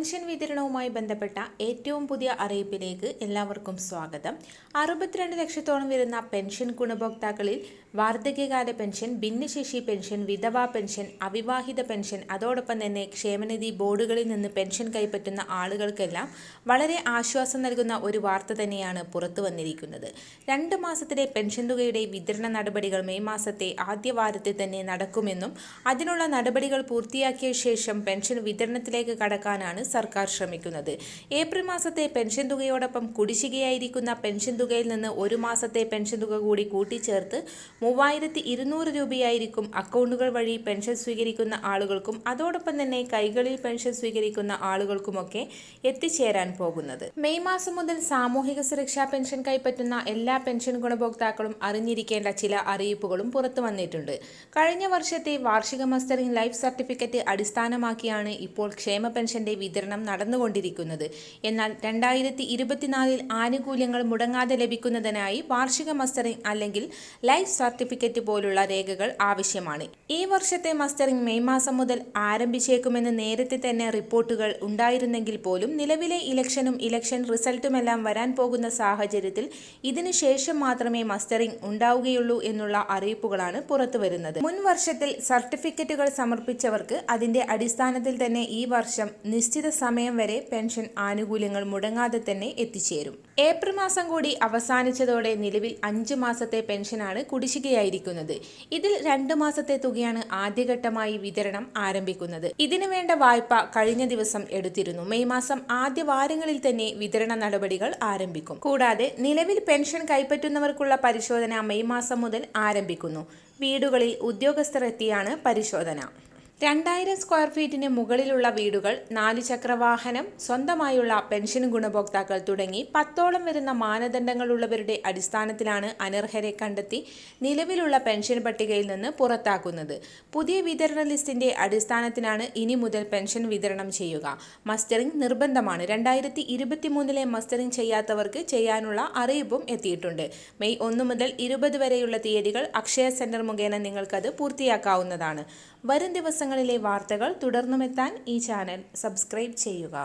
Pension വിതരണവുമായി ബന്ധപ്പെട്ട ഏറ്റവും പുതിയ അറിയിപ്പിലേക്ക് എല്ലാവർക്കും സ്വാഗതം. 62 ലക്ഷത്തോളം വരുന്ന പെൻഷൻ ഗുണഭോക്താക്കളിൽ വാർദ്ധക്യകാല പെൻഷൻ, ഭിന്നശേഷി പെൻഷൻ, വിധവാ പെൻഷൻ, അവിവാഹിത പെൻഷൻ, അതോടൊപ്പം തന്നെ ക്ഷേമനിധി ബോർഡുകളിൽ നിന്ന് പെൻഷൻ കൈപ്പറ്റുന്ന ആളുകൾക്കെല്ലാം വളരെ ആശ്വാസം നൽകുന്ന ഒരു വാർത്ത തന്നെയാണ് പുറത്തു വന്നിരിക്കുന്നത്. 2 മാസത്തിലെ പെൻഷൻ തുകയുടെ വിതരണ നടപടികൾ മെയ് മാസത്തെ ആദ്യ വാരത്തിൽ തന്നെ നടക്കുമെന്നും അതിനുള്ള നടപടികൾ പൂർത്തിയാക്കിയ ശേഷം പെൻഷൻ വിതരണത്തിലേക്ക് കടക്കാനാണ് സർക്കാർ ശ്രമിക്കുന്നത്. ഏപ്രിൽ മാസത്തെ പെൻഷൻ തുകയോടൊപ്പം കുടിശ്ശികയായിരിക്കുന്ന പെൻഷൻ തുകയിൽ നിന്ന് ഒരു മാസത്തെ പെൻഷൻ തുക കൂടി കൂട്ടിച്ചേർത്ത് 3200 രൂപയായിരിക്കും അക്കൗണ്ടുകൾ വഴി പെൻഷൻ സ്വീകരിക്കുന്ന ആളുകൾക്കും അതോടൊപ്പം തന്നെ കൈകളിൽ പെൻഷൻ സ്വീകരിക്കുന്ന ആളുകൾക്കുമൊക്കെ എത്തിച്ചേരാൻ പോകുന്നത്. മെയ് മാസം മുതൽ സാമൂഹിക സുരക്ഷാ പെൻഷൻ കൈപ്പറ്റുന്ന എല്ലാ പെൻഷൻ ഗുണഭോക്താക്കളും അറിഞ്ഞിരിക്കേണ്ട ചില അറിയിപ്പുകളും പുറത്തു വന്നിട്ടുണ്ട്. കഴിഞ്ഞ വർഷത്തെ വാർഷിക മസ്റ്ററിംഗ് ലൈഫ് സർട്ടിഫിക്കറ്റ് അടിസ്ഥാനമാക്കിയാണ് ഇപ്പോൾ ക്ഷേമ പെൻഷന്റെ വിതരണം നടന്നുകൊണ്ടിരിക്കുന്നത്. എന്നാൽ 2024 ആനുകൂല്യങ്ങൾ മുടങ്ങാതെ ലഭിക്കുന്നതിനായി വാർഷിക മസ്റ്ററിംഗ് അല്ലെങ്കിൽ ലൈഫ് സർട്ടിഫിക്കറ്റ് പോലുള്ള രേഖകൾ ആവശ്യമാണ്. ഈ വർഷത്തെ മസ്റ്ററിംഗ് മെയ് മാസം മുതൽ ആരംഭിച്ചേക്കുമെന്ന് നേരത്തെ തന്നെ റിപ്പോർട്ടുകൾ ഉണ്ടായിരുന്നെങ്കിൽ പോലും നിലവിലെ ഇലക്ഷൻ റിസൾട്ടുമെല്ലാം വരാൻ പോകുന്ന സാഹചര്യത്തിൽ ഇതിനു ശേഷം മാത്രമേ മസ്റ്ററിംഗ് ഉണ്ടാവുകയുള്ളൂ എന്നുള്ള അറിയിപ്പുകളാണ് പുറത്തുവരുന്നത്. മുൻ വർഷത്തിൽ സർട്ടിഫിക്കറ്റുകൾ സമർപ്പിച്ചവർക്ക് അതിന്റെ അടിസ്ഥാനത്തിൽ തന്നെ ഈ വർഷം നിശ്ചിത സമയം വരെ പെൻഷൻ ആനുകൂല്യങ്ങൾ മുടങ്ങാതെ തന്നെ എത്തിച്ചേരും. ഏപ്രിൽ മാസം കൂടി അവസാനിച്ചതോടെ നിലവിൽ 5 മാസത്തെ പെൻഷനാണ് കുടിശ്ശികയായിരിക്കുന്നത്. ഇതിൽ 2 മാസത്തെ തുകയാണ് ആദ്യഘട്ടമായി വിതരണം ആരംഭിക്കുന്നത്. ഇതിനു വേണ്ട വായ്പ കഴിഞ്ഞ ദിവസം എടുത്തിരുന്നു. മെയ് മാസം ആദ്യ വാരങ്ങളിൽ തന്നെ വിതരണ നടപടികൾ ആരംഭിക്കും. കൂടാതെ നിലവിൽ പെൻഷൻ കൈപ്പറ്റുന്നവർക്കുള്ള പരിശോധന മെയ് മാസം മുതൽ ആരംഭിക്കുന്നു. വീടുകളിൽ ഉദ്യോഗസ്ഥർ എത്തിയാണ് പരിശോധന. 2000 സ്ക്വയർ ഫീറ്റിന് മുകളിലുള്ള വീടുകൾ, 4 ചക്രവാഹനം, സ്വന്തമായുള്ള പെൻഷൻ ഗുണഭോക്താക്കൾ തുടങ്ങി 10ഓളം വരുന്ന മാനദണ്ഡങ്ങളുള്ളവരുടെ അടിസ്ഥാനത്തിലാണ് അനർഹരെ കണ്ടെത്തി നിലവിലുള്ള പെൻഷൻ പട്ടികയിൽ നിന്ന് പുറത്താക്കുന്നത്. പുതിയ വിതരണ ലിസ്റ്റിന്റെ അടിസ്ഥാനത്തിലാണ് ഇനി മുതൽ പെൻഷൻ വിതരണം ചെയ്യുക. മസ്റ്ററിംഗ് നിർബന്ധമാണ്. 2023 മസ്റ്ററിംഗ് ചെയ്യാത്തവർക്ക് ചെയ്യാനുള്ള അറിയിപ്പും എത്തിയിട്ടുണ്ട്. മെയ് 1 മുതൽ 20 വരെയുള്ള തീയതികൾ അക്ഷയ സെന്റർ മുഖേന നിങ്ങൾക്കത് പൂർത്തിയാക്കാവുന്നതാണ്. വരും ദിവസങ്ങളിലെ വാർത്തകൾ തുടർന്നുമെത്താൻ ഈ ചാനൽ സബ്സ്ക്രൈബ് ചെയ്യുക.